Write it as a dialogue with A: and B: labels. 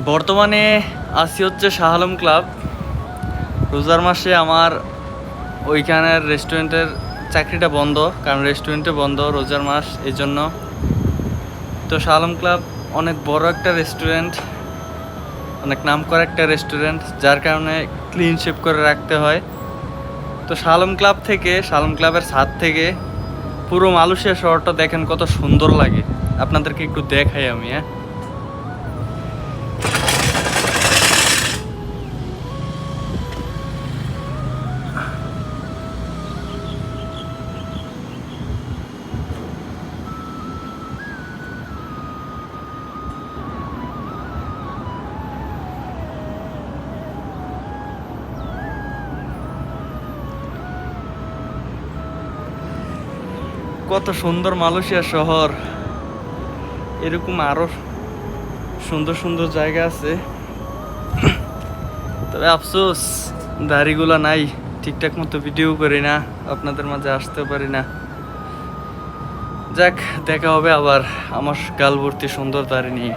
A: বর্তমানে আছি হচ্ছে শাহ আলম ক্লাব। রোজার মাসে আমার ওইখানের রেস্টুরেন্টের চাকরিটা বন্ধ, কারণ রেস্টুরেন্টে বন্ধ রোজার মাস, এই জন্য। তো শাহ আলম ক্লাব অনেক বড় একটা রেস্টুরেন্ট, অনেক নামকরা একটা রেস্টুরেন্ট, যার কারণে ক্লিন শেপ করে রাখতে হয়। তো শাহ আলম ক্লাব থেকে, শাহ আলম ক্লাবের ছাদ থেকে পুরো মালয়েশিয়া শহরটা দেখেন কত সুন্দর লাগে। আপনাদেরকে একটু দেখাই আমি। কত সুন্দর মালয়েশিয়া শহর। এরকম আরো সুন্দর সুন্দর জায়গা আছে, তবে আফসোস দাড়িগুলো নাই, ঠিকঠাক মতো ভিডিও করি না, আপনাদের মাঝে আসতে পারি না। যাক, দেখা হবে আবার আমার গাল ভর্তি সুন্দর দাড়ি নিয়ে।